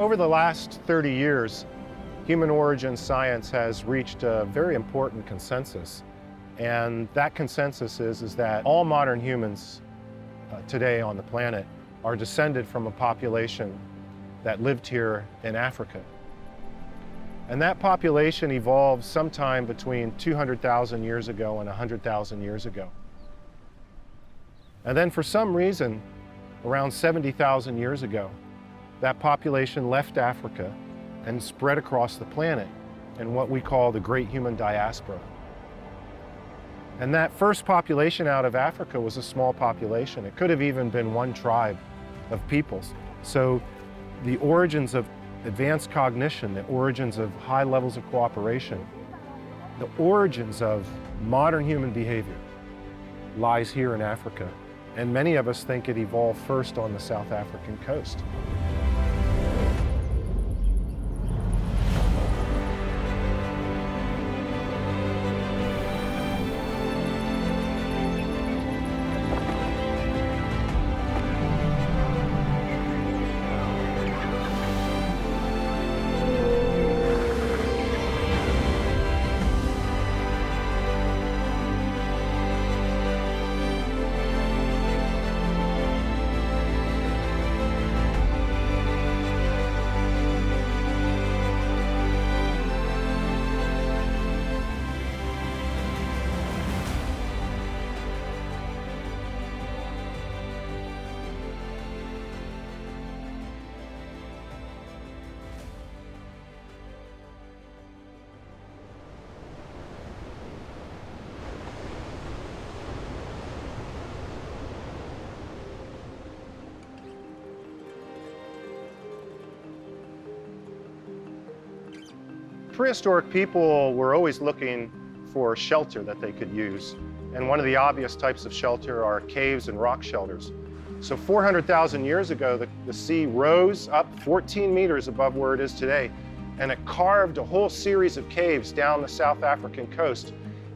Over the last 30 years, human origin science has reached a very important consensus. And that consensus is that all modern humans today on the planet are descended from a population that lived here in Africa. And that population evolved sometime between 200,000 years ago and 100,000 years ago. And then for some reason, around 70,000 years ago, that population left Africa and spread across the planet in what we call the Great Human Diaspora. And that first population out of Africa was a small population. It could have even been one tribe of peoples. So the origins of advanced cognition, the origins of high levels of cooperation, the origins of modern human behavior lies here in Africa. And many of us think it evolved first on the South African coast. Prehistoric people were always looking for shelter that they could use. And one of the obvious types of shelter are caves and rock shelters. So 400,000 years ago, the sea rose up 14 meters above where it is today, and it carved a whole series of caves down the South African coast.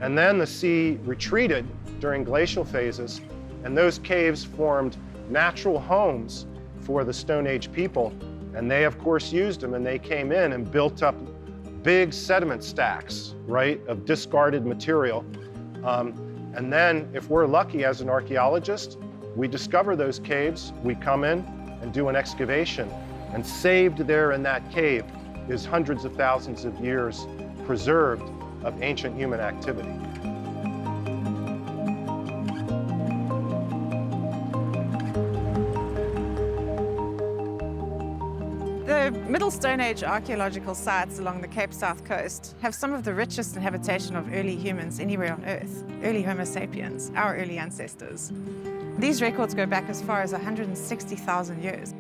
And then the sea retreated during glacial phases, and those caves formed natural homes for the Stone Age people. And they, of course, used them, and they came in and built up big sediment stacks, right, of discarded material. And then, if we're lucky as an archaeologist, we discover those caves, we come in and do an excavation, and saved there in that cave is hundreds of thousands of years preserved of ancient human activity. The Middle Stone Age archaeological sites along the Cape South Coast have some of the richest habitation of early humans anywhere on Earth, early Homo sapiens, our early ancestors. These records go back as far as 160,000 years.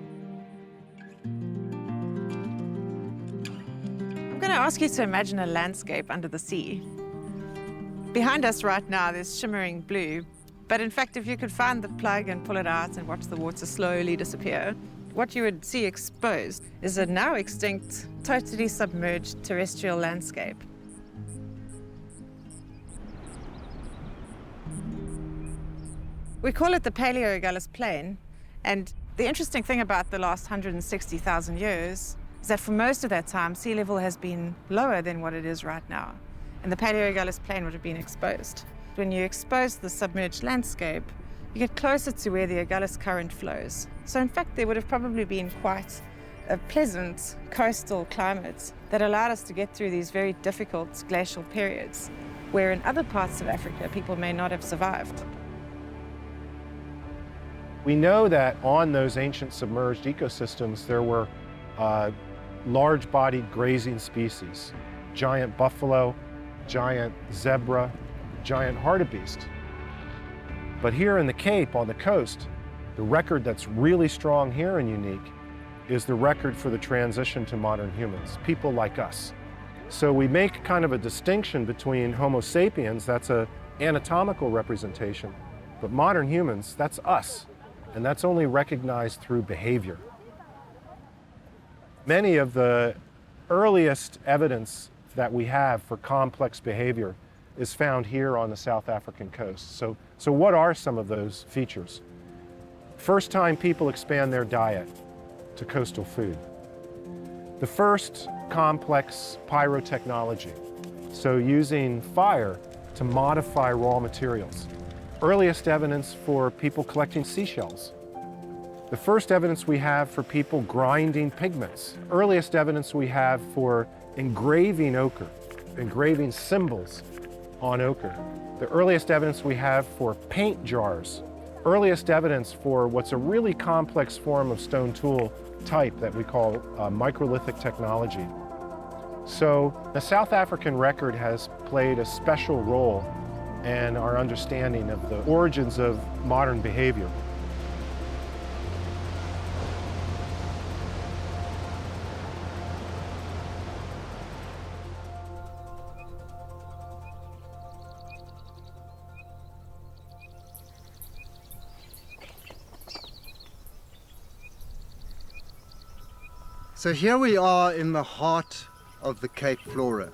I'm going to ask you to imagine a landscape under the sea. Behind us right now, there's shimmering blue, but in fact, if you could find the plug and pull it out and watch the water slowly disappear, what you would see exposed is a now extinct, totally submerged terrestrial landscape. We call it the Paleogalus Plain, and the interesting thing about the last 160,000 years is that for most of that time, sea level has been lower than what it is right now, and the Paleogalus Plain would have been exposed. When you expose the submerged landscape, you get closer to where the Agulhas current flows. So in fact, there would have probably been quite a pleasant coastal climate that allowed us to get through these very difficult glacial periods, where in other parts of Africa, people may not have survived. We know that on those ancient submerged ecosystems, there were large-bodied grazing species, giant buffalo, giant zebra, giant hartebeest. But here in the Cape, on the coast, the record that's really strong here and unique is the record for the transition to modern humans, people like us. So we make kind of a distinction between Homo sapiens, that's an anatomical representation, but modern humans, that's us, and that's only recognized through behavior. Many of the earliest evidence that we have for complex behavior is found here on the South African coast. So what are some of those features? First time people expand their diet to coastal food. The first, complex pyrotechnology, so using fire to modify raw materials. Earliest evidence for people collecting seashells. The first evidence we have for people grinding pigments. Earliest evidence we have for engraving ochre, engraving symbols on ochre. The earliest evidence we have for paint jars. Earliest evidence for what's a really complex form of stone tool type that we call microlithic technology. So the South African record has played a special role in our understanding of the origins of modern behavior. So here we are in the heart of the Cape Flora,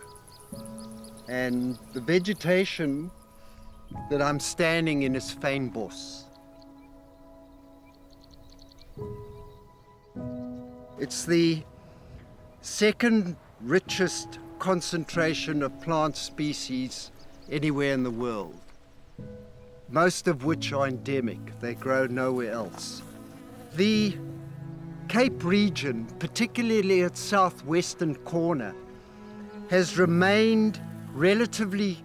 and the vegetation that I'm standing in is Fynbos. It's the second richest concentration of plant species anywhere in the world, most of which are endemic. They grow nowhere else. The Cape region, particularly its southwestern corner, has remained relatively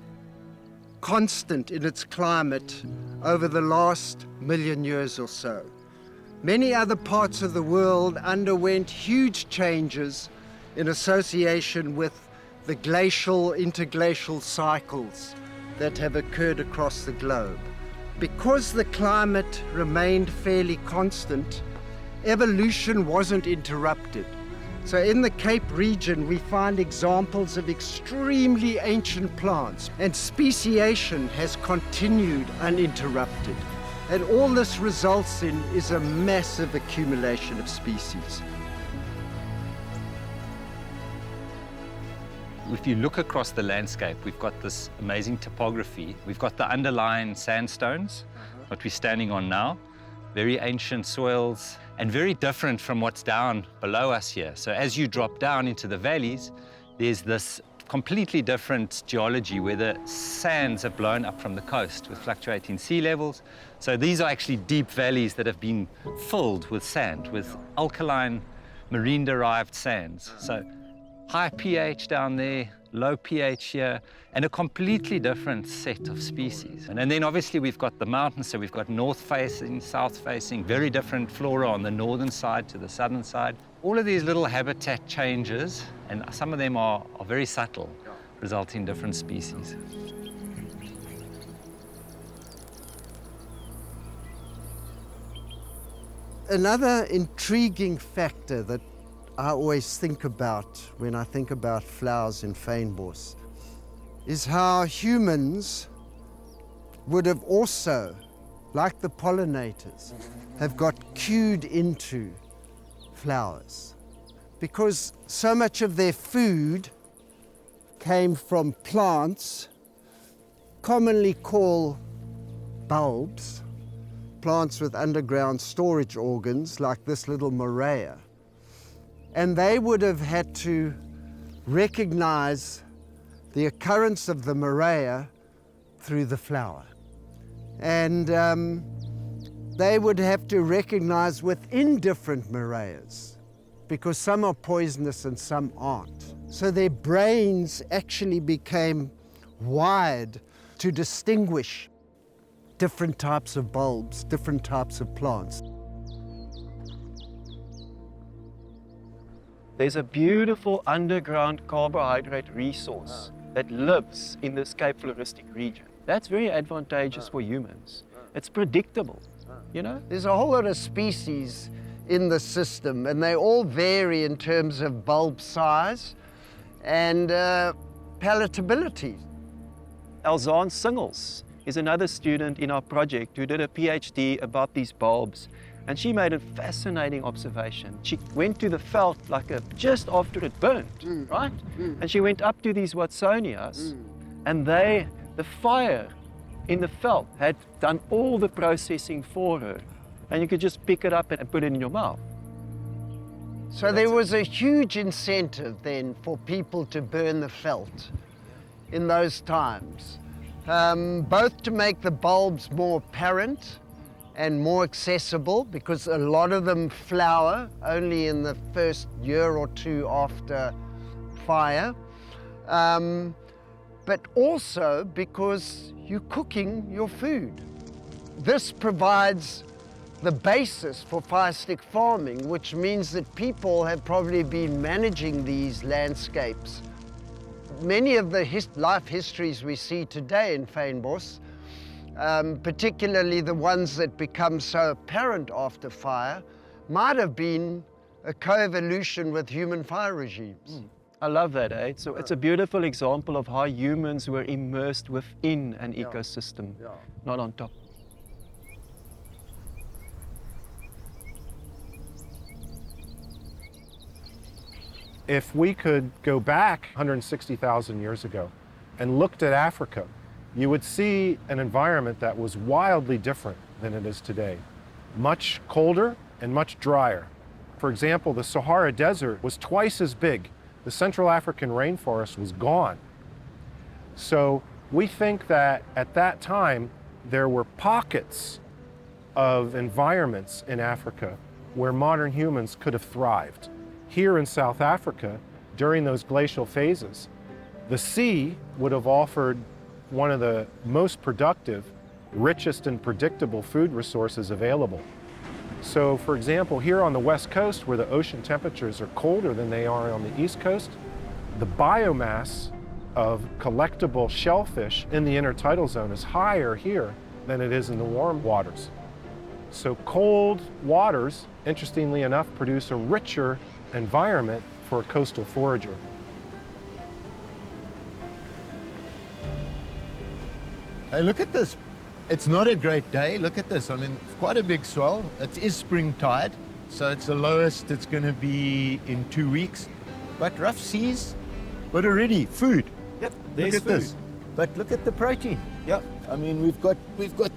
constant in its climate over the last 1,000,000 years or so. Many other parts of the world underwent huge changes in association with the glacial, interglacial cycles that have occurred across the globe. Because the climate remained fairly constant, evolution wasn't interrupted. So in the Cape region, we find examples of extremely ancient plants, and speciation has continued uninterrupted. And all this results in is a massive accumulation of species. If you look across the landscape, we've got this amazing topography. We've got the underlying sandstones, what we're standing on now, very ancient soils, and very different from what's down below us here. So as you drop down into the valleys, there's this completely different geology where the sands have blown up from the coast with fluctuating sea levels. So these are actually deep valleys that have been filled with sand, with alkaline marine-derived sands. So high pH down there, low pH here, and a completely different set of species. And then obviously we've got the mountains, so we've got north-facing, south-facing, very different flora on the northern side to the southern side. All of these little habitat changes, and some of them are very subtle, resulting in different species. Another intriguing factor that I always think about when I think about flowers in Fynbos is how humans would have also, like the pollinators, have got cued into flowers, because so much of their food came from plants commonly called bulbs, plants with underground storage organs like this little morea. And they would have had to recognize the occurrence of the morea through the flower. And they would have to recognize within different moreas, because some are poisonous and some aren't. So their brains actually became wired to distinguish different types of bulbs, different types of plants. There's a beautiful underground carbohydrate resource that lives in this Cape Floristic region. That's very advantageous for humans. It's predictable, you know? There's a whole lot of species in the system, and they all vary in terms of bulb size and palatability. Elzaan Singles is another student in our project who did a PhD about these bulbs, and she made a fascinating observation. She went to the veld just after it burned, right? And she went up to these Watsonias, and the fire in the veld had done all the processing for her, and you could just pick it up and put it in your mouth. So there was a huge incentive then for people to burn the felt in those times, both to make the bulbs more apparent and more accessible, because a lot of them flower only in the first year or two after fire, but also because you're cooking your food. This provides the basis for fire stick farming, which means that people have probably been managing these landscapes. Many of the life histories we see today in Fynbos, particularly the ones that become so apparent after fire, might have been a co-evolution with human fire regimes. I love that, eh? So it's a beautiful example of how humans were immersed within an ecosystem, not on top. If we could go back 160,000 years ago and looked at Africa, you would see an environment that was wildly different than it is today. Much colder and much drier. For example, the Sahara Desert was twice as big. The Central African rainforest was gone. So we think that at that time, there were pockets of environments in Africa where modern humans could have thrived. Here in South Africa, during those glacial phases, the sea would have offered one of the most productive, richest and predictable food resources available. So for example, here on the West Coast, where the ocean temperatures are colder than they are on the East Coast, the biomass of collectible shellfish in the intertidal zone is higher here than it is in the warm waters. So cold waters, interestingly enough, produce a richer environment for a coastal forager. Hey, look at this. It's not a great day. Look at this. I mean, it's quite a big swell. It is spring tide, so it's the lowest it's going to be in 2 weeks. But rough seas, but already food. Yep, Look at this. But look at the protein. Yep. I mean, we've got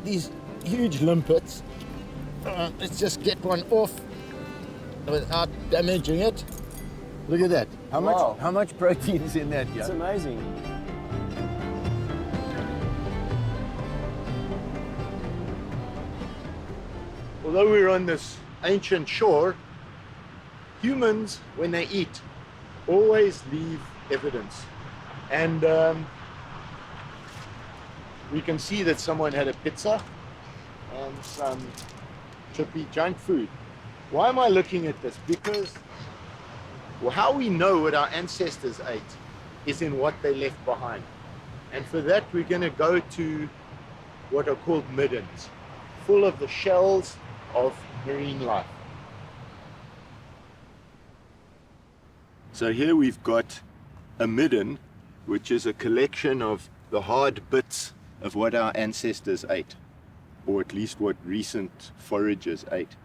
these huge limpets. Let's just get one off without damaging it. Look at that. How much protein is in that? It's amazing. Although we're on this ancient shore, humans, when they eat, always leave evidence. And we can see that someone had a pizza and some chippy junk food. Why am I looking at this? Because how we know what our ancestors ate is in what they left behind. And for that, we're going to go to what are called middens, full of the shells of marine life. So here we've got a midden, which is a collection of the hard bits of what our ancestors ate, or at least what recent foragers ate.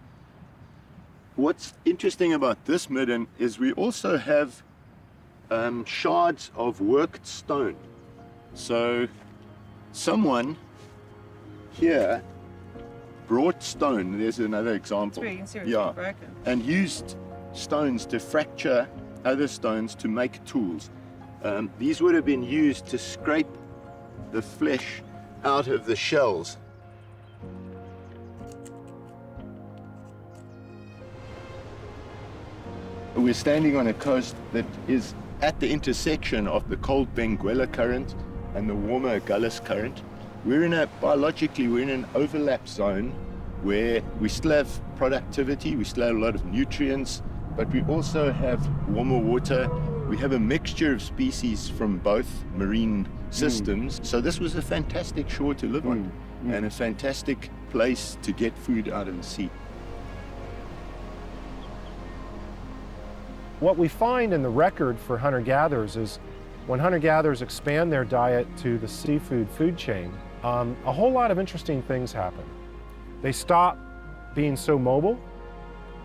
What's interesting about this midden is we also have shards of worked stone. So someone here brought stone, there's another example, You can see it's broken. and used stones to fracture other stones to make tools. These would have been used to scrape the flesh out of the shells. We're standing on a coast that is at the intersection of the cold Benguela current and the warmer Gullis current. Biologically, we're in an overlap zone where we still have productivity, we still have a lot of nutrients, but we also have warmer water. We have a mixture of species from both marine systems. So this was a fantastic shore to live on and a fantastic place to get food out of the sea. What we find in the record for hunter-gatherers is when hunter-gatherers expand their diet to the seafood food chain, a whole lot of interesting things happen. They stop being so mobile,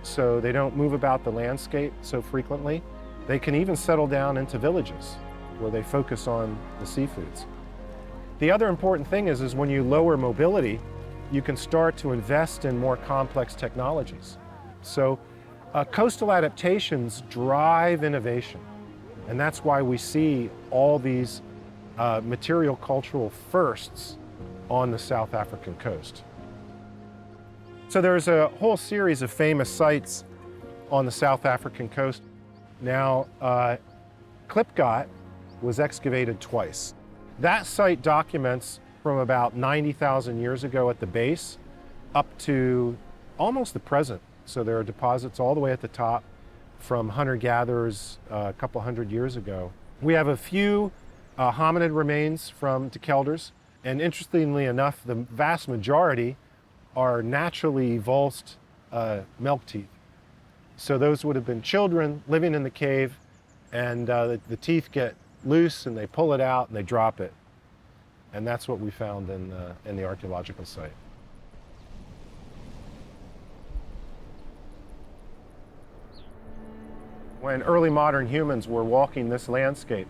so they don't move about the landscape so frequently. They can even settle down into villages where they focus on the seafoods. The other important thing is when you lower mobility, you can start to invest in more complex technologies. So Coastal adaptations drive innovation, and that's why we see all these material cultural firsts on the South African coast. So there's a whole series of famous sites on the South African coast. Now, Klipgat was excavated twice. That site documents from about 90,000 years ago at the base up to almost the present. So there are deposits all the way at the top from hunter-gatherers a couple hundred years ago. We have a few hominid remains from De Kelders, and interestingly enough, the vast majority are naturally avulsed milk teeth. So those would have been children living in the cave, and the teeth get loose and they pull it out and they drop it. And that's what we found in the archaeological site. When early modern humans were walking this landscape,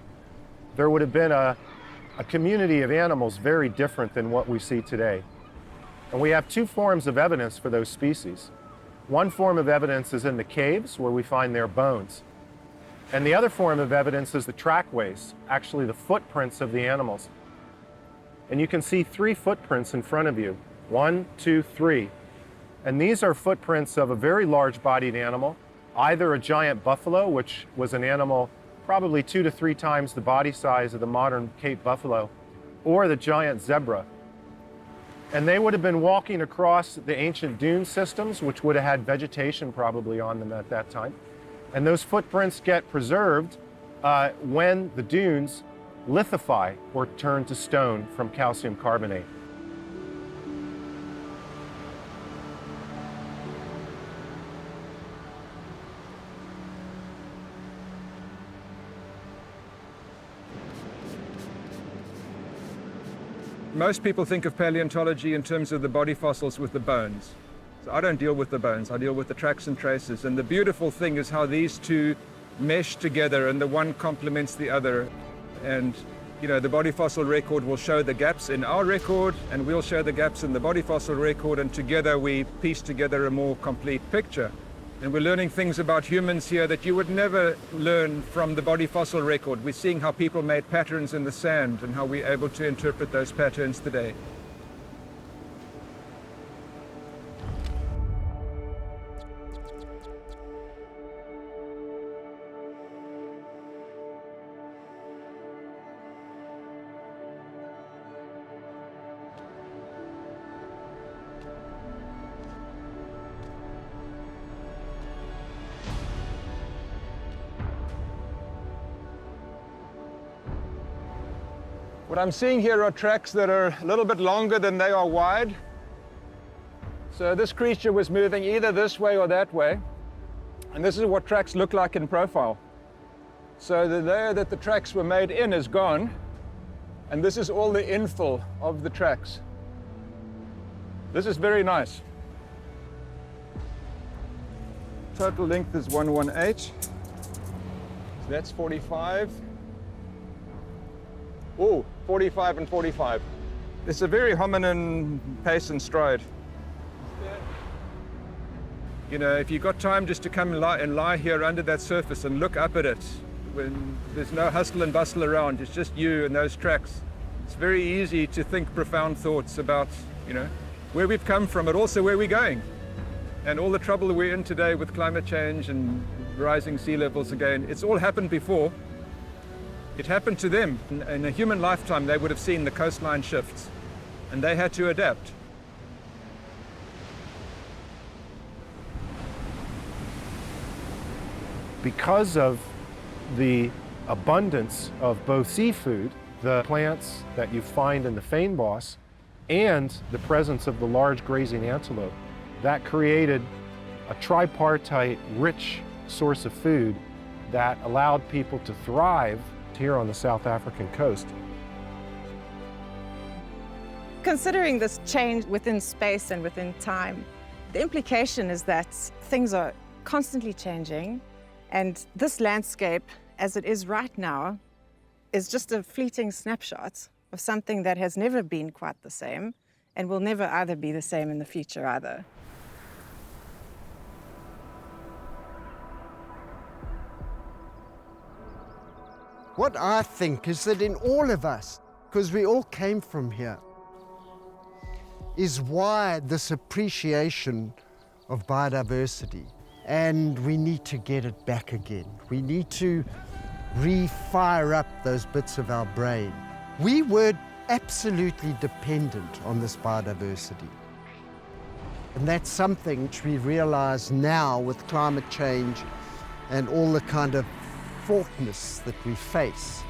there would have been a community of animals very different than what we see today. And we have two forms of evidence for those species. One form of evidence is in the caves where we find their bones. And the other form of evidence is the trackways, actually the footprints of the animals. And you can see 3 footprints in front of you. 1, 2, 3. And these are footprints of a very large-bodied animal, either a giant buffalo, which was an animal probably 2 to 3 times the body size of the modern Cape buffalo, or the giant zebra. And they would have been walking across the ancient dune systems, which would have had vegetation probably on them at that time. And those footprints get preserved when the dunes lithify or turn to stone from calcium carbonate. Most people think of paleontology in terms of the body fossils with the bones. So I don't deal with the bones, I deal with the tracks and traces. And the beautiful thing is how these two mesh together and the one complements the other. And you know, the body fossil record will show the gaps in our record and we'll show the gaps in the body fossil record, and together we piece together a more complete picture. And we're learning things about humans here that you would never learn from the body fossil record. We're seeing how people made patterns in the sand and how we're able to interpret those patterns today. What I'm seeing here are tracks that are a little bit longer than they are wide. So this creature was moving either this way or that way. And this is what tracks look like in profile. So the layer that the tracks were made in is gone. And this is all the infill of the tracks. This is very nice. Total length is 118. So that's 45. Oh, 45 and 45. It's a very hominin pace and stride. You know, if you've got time just to come and lie here under that surface and look up at it, when there's no hustle and bustle around, it's just you and those tracks. It's very easy to think profound thoughts about, you know, where we've come from, but also where we're going. And all the trouble that we're in today with climate change and rising sea levels again, it's all happened before. It happened to them. In a human lifetime, they would have seen the coastline shifts, and they had to adapt. Because of the abundance of both seafood, the plants that you find in the Fynbos, and the presence of the large grazing antelope, that created a tripartite, rich source of food that allowed people to thrive here on the South African coast. Considering this change within space and within time, the implication is that things are constantly changing, and this landscape, as it is right now, is just a fleeting snapshot of something that has never been quite the same and will never either be the same in the future either. What I think is that in all of us, because we all came from here, is wired this appreciation of biodiversity. And we need to get it back again. We need to re-fire up those bits of our brain. We were absolutely dependent on this biodiversity. And that's something which we realize now with climate change and all the kind of faultness that we face.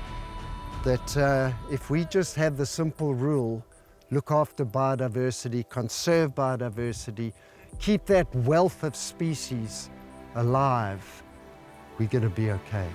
That if we just have the simple rule, look after biodiversity, conserve biodiversity, keep that wealth of species alive, we're going to be okay.